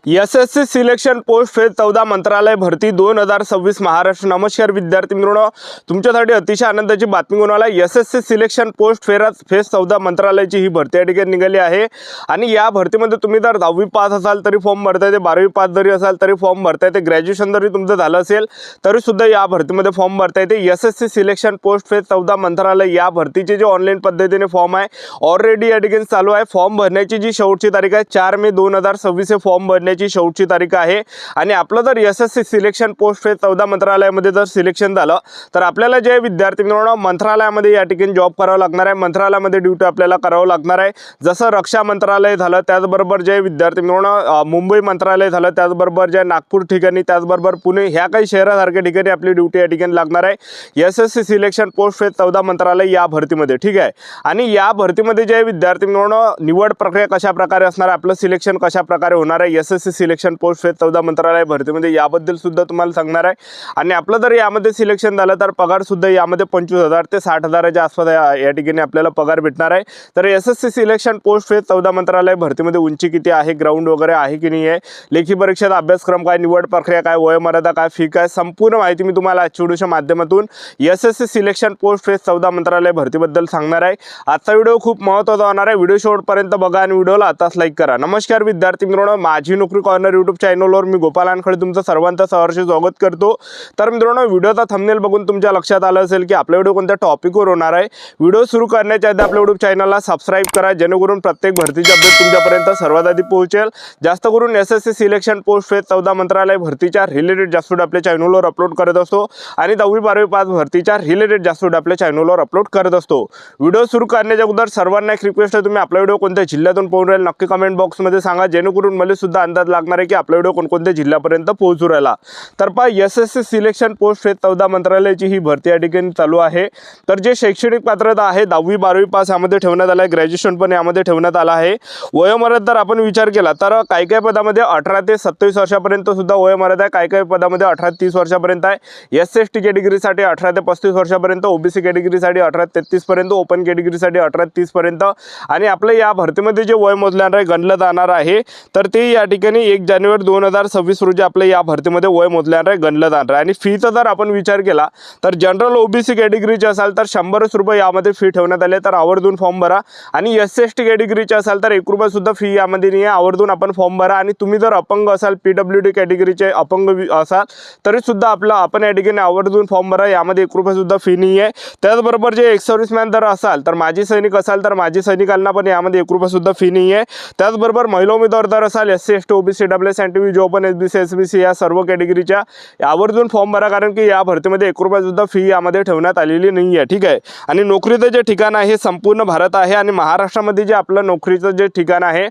SSC selection post phase 14 मंत्रालय भरती 2026 महाराष्ट्र। नमस्कार विद्यार्थी मित्रांनो, तुमच्यासाठी अतिशय आनंदाची बातमी घेऊन आला। एसएससी सिलेक्शन पोस्ट फेज 14 मंत्रालयाची ही भरती या ठिकाणी निघाली आहे आणि या भरतीमध्ये तुम्ही जर 10वी पास असाल तरी फॉर्म भरता येते, 12वी पास जरी असाल तरी फॉर्म भरता येते, ग्रॅज्युएशन जरी तुमचं झालं असेल तरी सुद्धा या भरतीमध्ये फॉर्म भरता येते। एसएससी सिलेक्शन पोस्ट फेज 14 मंत्रालय या भरतीचे जे ऑनलाईन पद्धतीने फॉर्म आहे ऑलरेडी या ठिकाणी चालू आहे। फॉर्म भरण्याची जी शेवटची तारीख आहे 4 मे 2026 हे फॉर्म भरण्याची शेवटची तारीख आहे। आणि आपलं जर एसएससी सिलेक्शन पोस्ट फेज 14 मंत्रालयामध्ये जर सिलेक्शन झालं तर आपल्याला जे विद्यार्थी मित्रांनो मंत्रालयामध्ये या ठिकाणी जॉब करावं लागणार आहे, मंत्रालयामध्ये ड्युटी आपल्याला करावं लागणार आहे। जसं रक्षा मंत्रालय झालं, त्याचबरोबर जे विद्यार्थी मित्रांनो मुंबई मंत्रालय झालं, त्याचबरोबर जे नागपूर ठिकाणी, त्याचबरोबर पुणे ह्या काही शहरासारख्या ठिकाणी आपली ड्युटी या ठिकाणी लागणार आहे एसएससी सिलेक्शन पोस्ट फेज 14 मंत्रालय या भरतीमध्ये। ठीक आहे, आणि या भरतीमध्ये जे विद्यार्थी मित्रांनो निवड प्रक्रिया कशा प्रकारे असणार आहे, आपलं सिलेक्शन कशा प्रकारे होणार आहे एसएससी सिलेक्शन पोस्ट फेज 14 मंत्रालय भरतीमध्ये याबद्दल सुद्धा तुम्हाला सांगणार आहे। आणि आपलं जर यामध्ये सिलेक्शन झालं तर पगार सुद्धा यामध्ये 25,000 ते 60,000च्या आसपास या ठिकाणी आपल्याला पगार भेटणार आहे। तर एसएससी सिलेक्शन पोस्ट फेज 14 मंत्रालय भरतीमध्ये उंची किती आहे, ग्राउंड वगैरे आहे की नाही आहे, लेखी परीक्षेचा अभ्यासक्रम काय, निवड प्रक्रिया काय, वयोमर्यादा काय, फी काय, संपूर्ण माहिती मी तुम्हाला आजच्या व्हिडिओच्या माध्यमातून एसएससी सिलेक्शन पोस्ट फेज 14 मंत्रालय भरतीबद्दल सांगणार आहे। आजचा व्हिडिओ खूप महत्त्वाचा होणार आहे, व्हिडिओ शेवटपर्यंत बघा आणि व्हिडिओला आताच लाईक करा। नमस्कार विद्यार्थी मित्रांनो, माझी नोकरी कॉर्नर यूट्यूब चॅनलवर मी गोपाल वानखडे तुमचं सर्वांचं सहर्ष स्वागत करतो। तर मित्रांनो व्हिडिओचा थंबनेल बघून तुमच्या लक्षात आलं असेल की आपला व्हिडिओ कोणत्या टॉपिकवर होणार आहे। व्हिडिओ सुरू करण्याच्या आधी आपल्या यूट्यूब चॅनलला सबस्क्राईब करा, जेणेकरून प्रत्येक भरतीची अपडेट तुमच्यापर्यंत सर्वात आधी पोहोचेल। जास्त करून एसएससी सिलेक्शन पोस्ट फेज 14 मंत्रालय भरतीच्या रिलेटेड जास्त व्हिडिओ आपल्या चॅनलवर अपलोड करत असतो आणि 10वी 12वी पास भरतीच्या रिलेटेड जास्त व्हिडिओ आपल्या चॅनलवर अपलोड करत असतो। व्हिडिओ सुरू करण्याच्या अगोदर सर्वांना एक रिक्वेस्ट आहे, तुम्ही आपला व्हिडिओ कोणत्या जिल्ह्यातून पाहून राहील नक्की कमेंट बॉक्समध्ये सांगा, जेणेकरून मला सुद्धा अंदाज लागणार आहे की आपला व्हिडिओ कोणकोणत्या जिल्ह्यापर्यंत पोहोचू राहिला। तर पहा एसएससी सिलेक्शन पोस्ट फेज 14 मंत्रालयाची ही भरती या ठिकाणी चालू आहे। तर जे शैक्षणिक पात्रता आहे 10वी 12वी पास यामध्ये ठेवण्यात आलं आहे, ग्रॅज्युएशन पण यामध्ये ठेवण्यात आलं आहे। वयोमर्यादा जर आपण विचार केला तर काही काही पदामध्ये 18 ते 27 वर्षापर्यंत सुद्धा वयोमर्यादा आहे, काही काही पदामध्ये 18 ते 30 वर्षापर्यंत आहे। एसएसटी कॅटेगरीसाठी 18 ते 35 वर्षापर्यंत, ओबीसी कॅटेगरीसाठी 18 ते 33 पर्यंत, ओपन कॅटेगरीसाठी 18 ते 30 पर्यंत। आणि आपलं या भरतीमध्ये जे वय मोजल्यावर गणलं जाणार आहे तर ते या ठिकाणी 1 जानेवारी 2026 रोजी आपल्या या भरतीमध्ये वय मोजल्यावर गणलं जाणार आहे। आणि फीचा जर आपण विचार केला तर जनरल ओबीसी कॅटेगरीचे असाल तर 100 रुपये यामध्ये फी ठेवण्यात आले, तर आवर्जून फॉर्म भरा। आणि एसएसटी कॅटेगरीचे असाल तर 1 रुपया सुद्धा फी यामध्ये नाही आहे, आवर्जून आपण फॉर्म भरा। आणि तुम्ही जर अपंग असाल, पीडब्ल्यूडी कॅटेगरीचे अपंग असाल तरी सुद्धा आपण या ठिकाणी आवर्जून फॉर्म भरा, यामध्ये 1 रुपया सुद्धा फी नाही आहे। त्याचबरोबर जे एक्स सर्व्हिसमॅन जर असाल तर माजी सैनिक असाल तर माजी सैनिकांना पण यामध्ये 1 रुपया सुद्धा फी नाही आहे। त्याचबरोबर महिला उमेदवार जर असाल SC ST OBC WS NTV जो पण एसबीसी एसबीसी या सर्व कॅटेगरीच्या आवर्जून फॉर्म भरा, कारण की या भरतीमध्ये 1 रुपया सुद्धा फी यामध्ये ठेवण्यात आलेली नाही आहे। ठीक आहे, आणि नोकरीचं जे ठिकाण आहे हे संपूर्ण भारत आहे आणि महाराष्ट्रामध्ये जे आपलं नोकरीचं जे ठिकाण आहे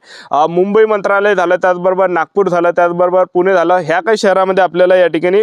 मुंबई मंत्रालय झालं, त्याचबरोबर नागपूर झालं, त्याचबरोबर पुणे झालं, ह्या काही शहरामध्ये आपल्याला या ठिकाणी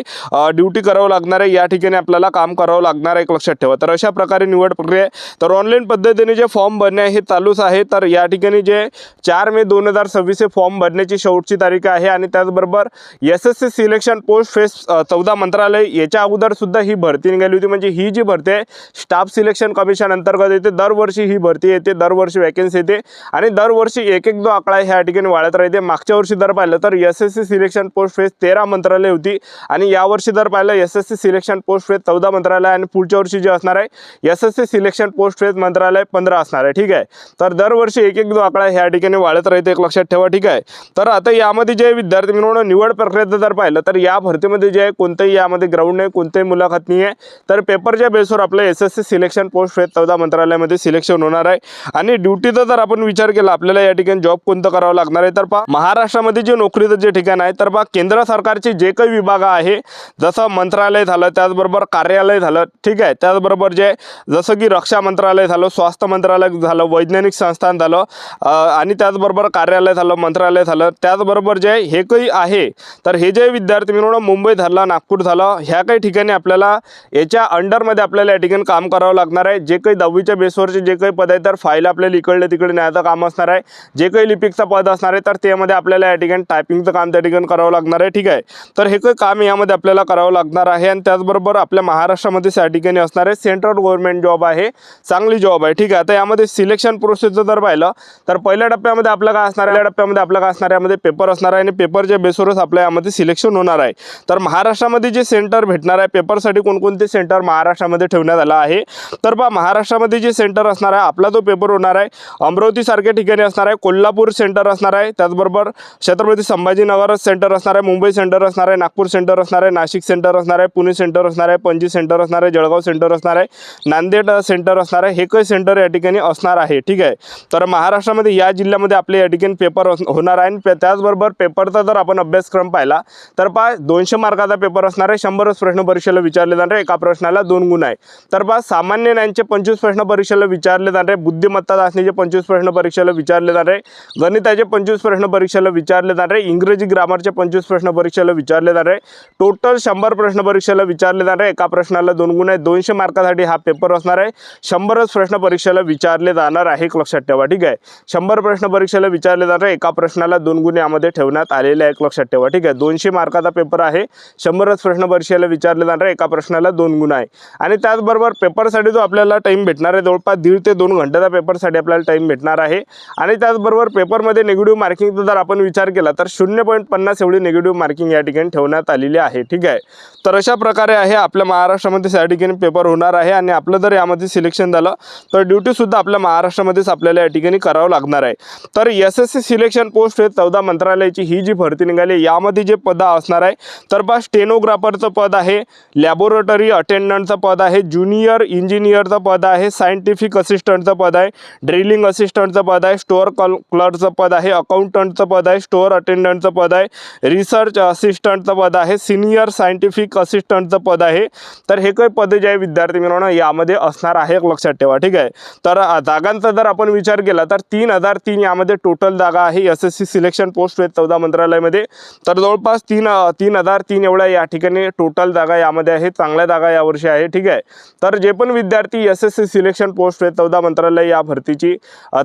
ड्युटी करावं लागणार आहे, या ठिकाणी आपल्याला काम करावं लागणार आहे, एक लक्षात ठेवा। तर अशा प्रकारे निवड प्रक्रिया तर ऑनलाईन पद्धतीने जे फॉर्म भरणे हे चालूच आहे। तर या ठिकाणी जे 4 मे 2026 हे फॉर्म भरण्याची शेवटची तारीख आहे। आणि त्याचबरोबर एसएससी सिलेक्शन पोस्ट फेज 14 मंत्रालय याच्या अगोदर सुद्धा ही भरती निघाली होती, म्हणजे ही जी भरती आहे स्टाफ सिलेक्शन कमिशन अंतर्गत येते। दरवर्षी ही भरती येते, दरवर्षी वॅकन्सी येते आणि दरवर्षी एक जो आकडा ह्या ठिकाणी वाढत राहते। मागच्या वर्षी जर पाहिलं तर एसएससी सिलेक्शन पोस्ट फेज 13 मंत्रालय होती आणि यावर्षी जर पाहिलं एसएससी सिलेक्शन पोस्ट फेज 14 मंत्रालय आणि पुढच्या वर्षी जे असणार आहे एसएससी सिलेक्शन पोस्ट फेज मंत्रालय 15 असणार आहे। ठीक आहे, तर दरवर्षी एक जो आकडा ह्या ठिकाणी वाढत राहते, एक लक्षात ठेवा। ठीक आहे, तर आता यामध्ये जे विद्यार्थी मित्रांनो निवड प्रक्रियेत जर पाहिलं तर या भरतीमध्ये जे कोणतेही यामध्ये ग्राउंड नाही, कोणतेही मुलाखत नाही आहे, तर पेपरच्या बेसवर आपलं एसएससी सिलेक्शन पोस्ट फेज 14 मंत्रालयामध्ये सिलेक्शन होणार आहे। आणि ड्युटीचा जर आपण विचार केला आपल्याला या ठिकाणी जॉब कोणतं करावं लागणार आहे, तर पहा महाराष्ट्रामध्ये जे नोकरीचं जे ठिकाण आहे तर पहा केंद्र सरकारचे जे काही विभाग आहे जसं मंत्रालय झालं, त्याचबरोबर कार्यालय झालं, ठीक आहे, त्याचबरोबर जे जसं की रक्षा मंत्रालय झालं, स्वास्थ्य मंत्रालय झालं, वैज्ञानिक संस्थान झालं आणि त्याचबरोबर कार्यालय झालं, मंत्रालय झालं, त्याचबरोबर जे हे काही आहे तर हे जे विद्यार्थी मित्रांनो मुंबई झालं, नागपूर झालं, ह्या काही ठिकाणी आपल्याला याच्या अंडरमध्ये आपल्याला या ठिकाणी काम करावं लागणार आहे। जे काही 10वीच्या बेसवरचे जे काही पद आहे तर फाईल आपल्याला इकडले तिकडे न्यायचं काम असणार आहे। जे काही लिपिकचं पद असणार आहे तर त्यामध्ये आपल्याला या ठिकाणी टायपिंगचं काम त्या ठिकाणी करावं लागणार आहे। ठीक आहे, तर हे काही काम यामध्ये आपल्याला करावं लागणार आहे। आणि त्याचबरोबर आपल्या महाराष्ट्रामध्ये त्या ठिकाणी असणार आहे सेंट्रल गव्हर्नमेंट जॉब आहे, चांगली जॉब आहे। ठीक आहे, आता यामध्ये सिलेक्शन प्रोसेस जर पाहिलं तर पहिल्या टप्प्यामध्ये आपलं काय असणार आहे, यामध्ये पेपर पेपर असणार आहे आणि पेपरच्या बेसवरच आपल्या यामध्ये सिलेक्शन होणार आहे। तर महाराष्ट्रामध्ये जे सेंटर भेटणार आहे पेपरसाठी कोणकोणते सेंटर महाराष्ट्रामध्ये ठेवण्यात आला आहे तर पहा महाराष्ट्रामध्ये जे सेंटर असणार आहे आपला तो पेपर होणार आहे अमरावती सारख्या ठिकाणी असणार आहे, कोल्हापूर सेंटर असणार आहे, त्याचबरोबर छत्रपती संभाजीनगर सेंटर असणार आहे, मुंबई सेंटर असणार आहे, नागपूर सेंटर असणार आहे, नाशिक सेंटर असणार आहे, पुणे सेंटर असणार आहे, पणजी सेंटर असणार आहे, जळगाव सेंटर असणार आहे, नांदेड सेंटर असणार आहे, हे काही सेंटर या ठिकाणी असणार आहे। ठीक आहे, तर महाराष्ट्रामध्ये या जिल्ह्यामध्ये आपले या ठिकाणी पेपर होणार आहे। त्याचबरोबर पेपरचा जर आपण अभ्यासक्रम पाहिला तर पहा 200 मार्काचा पेपर असणार आहे, 100च प्रश्न परीक्षेला विचारले जाणार आहे, एका प्रश्नाला 2 गुण आहे। तर पहा सामान्य ज्ञानचे 25 प्रश्न परीक्षेला विचारले जाणार आहे, बुद्धिमत्ता चाचणीचे 25 प्रश्न परीक्षेला विचारले जाणार आहे, गणिताचे 25 प्रश्न परीक्षेला विचारले जाणार आहे, इंग्रजी ग्रामरचे 25 प्रश्न परीक्षेला विचारले जाणार आहे, टोटल 100 प्रश्न परीक्षेला विचारले जाणार आहे, एका प्रश्नाला 2 गुण आहे। 200 मार्कासाठी हा पेपर असणार आहे, 100च प्रश्न परीक्षेला विचारले जाणार आहे, एक लक्षात ठेवा। ठीक आहे, 100 प्रश्न परीक्षेला विचारले जाणार आहे, एका प्रश्नाला 2 गुण यामध्ये ठेवण्यात आलेले आहे, एक लक्षात ठेवा। ठीक आहे, 200 मार्काचा पेपर आहे, 100च प्रश्न परीक्षेला विचारले जाणार आहे, एका प्रश्नाला 2 गुण आहे। आणि त्याचबरोबर पेपरसाठी जो आपल्याला टाइम भेटणार आहे जवळपास 1.5 ते 2 घंट्याचा पेपरसाठी आपल्याला टाइम भेटणार आहे। आणि त्याचबरोबर पेपरमध्ये निगेटिव्ह मार्किंगचा जर आपण विचार केला तर 0.50 एवढी निगेटिव्ह मार्किंग या ठिकाणी ठेवण्यात आलेली आहे। ठीक आहे, तर अशा प्रकारे आहे आपल्या महाराष्ट्रामध्ये या ठिकाणी पेपर होणार आहे आणि आपलं जर यामध्ये सिलेक्शन झालं तर ड्युटीसुद्धा आपल्या महाराष्ट्रामध्येच आपल्याला या ठिकाणी करावं लागणार आहे। तर SSC सिलेक्शन पोस्ट हे 14 मंत्रालयाची ही जी भरती निघाली यामध्ये जे पद असणार आहे तर बा स्टेनोग्राफरचं पद आहे, लॅबोरेटरी अटेंडंटचं पद आहे, ज्युनियर इंजिनियरचं पद आहे, सायंटिफिक असिस्टंटचं पद आहे, ड्रिलिंग असिस्टंटचं पद आहे, स्टोअर क्लर्कचं पद आहे, अकाउंटंटचं पद आहे, स्टोअर अटेंडंटचं पद आहे, रिसर्च असिस्टंटचं पद आहे, सिनियर सायंटिफिक असिस्टंटचं पद आहे। तर हे काही पदे जे आहे विद्यार्थी मित्रांनो यामध्ये असणार आहे, एक लक्षात ठेवा। ठीक आहे, तर जागांचा जर आपण विचार केला तर 3003 यामध्ये टोटल जागा आहे SSC सिलेक्शन पोस्ट 14 मंत्रालयामध्ये। तर जवळपास 3003 एवढ्या या ठिकाणी टोटल जागा यामध्ये आहे, चांगल्या जागा यावर्षी आहे। ठीक आहे, तर जे पण विद्यार्थी SSC सिलेक्शन पोस्ट 14 मंत्रालय या भरतीची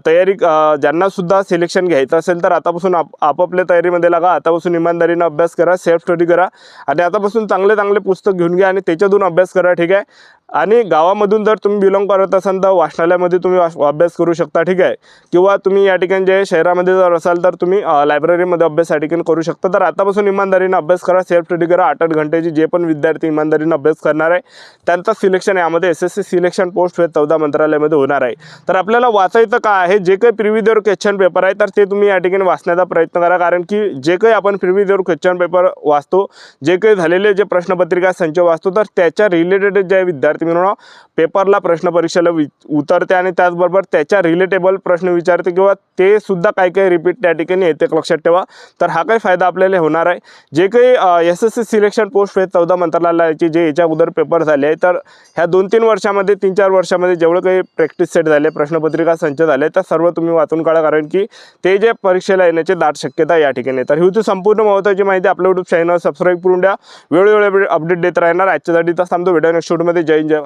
तयारी ज्यांना सुद्धा सिलेक्शन घ्यायचं असेल तर आतापासून आपापल्या तयारीमध्ये लागा, आतापासून इमानदारीने अभ्यास करा, सेल्फ स्टडी करा आणि आतापासून चांगले पुस्तक घेऊन घ्या आणि त्याच्यातून अभ्यास करा। ठीक आहे, आणि गावामधून जर तुम्ही बिलॉंग करत असाल तर वाचनालयामध्ये तुम्ही अभ्यास करू शकता। ठीक आहे, किंवा तुम्ही या ठिकाणी जे शहरामध्ये जर असाल तर तुम्ही लायब्ररीमध्ये अभ्यास या ठिकाणी करू शकता। तर आतापासून इमानदारीने अभ्यास करा, सेल्फ स्टडी करा, 8-8 घंटेची जे पण विद्यार्थी इमानदारीने अभ्यास करणार आहे त्यांचं सिलेक्शन यामध्ये SSC सिलेक्शन पोस्ट 14 मंत्रालयामध्ये होणार आहे। तर आपल्याला वाचायचं काय आहे, जे काही प्रिव्हियस क्वेश्चन पेपर आहे तर ते तुम्ही या ठिकाणी वाचण्याचा प्रयत्न करा, कारण की जे काही आपण प्रिव्हियस क्वेश्चन पेपर वाचतो, जे काही झालेले जे प्रश्नपत्रिका संच वाचतो तर त्याच्या रिलेटेड जे विद्यार्थी मिळून पेपरला प्रश्न परीक्षेला उतरते आणि त्याचबरोबर त्याच्या रिलेटेबल प्रश्न विचारते किंवा ते सुद्धा काही रिपीट त्या ठिकाणी येते, लक्षात ठेवा। तर हा काही फायदा आपल्याला होणार आहे। जे काही SSC सिलेक्शन पोस्ट 14 मंत्रालयाचे जे याच्या अगोदर पेपर झाले आहे तर ह्या 2-3 वर्षामध्ये 3-4 वर्षामध्ये जेवढं काही प्रॅक्टिस सेट झाले, प्रश्नपत्रिका संच झाले तर सर्व तुम्ही वाचून काढा, कारण की ते जे परीक्षेला येण्याची दाट शक्यता या ठिकाणी। तर ही होती संपूर्ण महत्त्वाची माहिती। आपल्या YouTube चॅनल सबस्क्राईब करून द्या, वेळोवेळी अपडेट देत राहणार। आजच्यासाठी तर थांबतो, व्हिडिओ नेक्स्ट व्हिडिओमध्ये। जय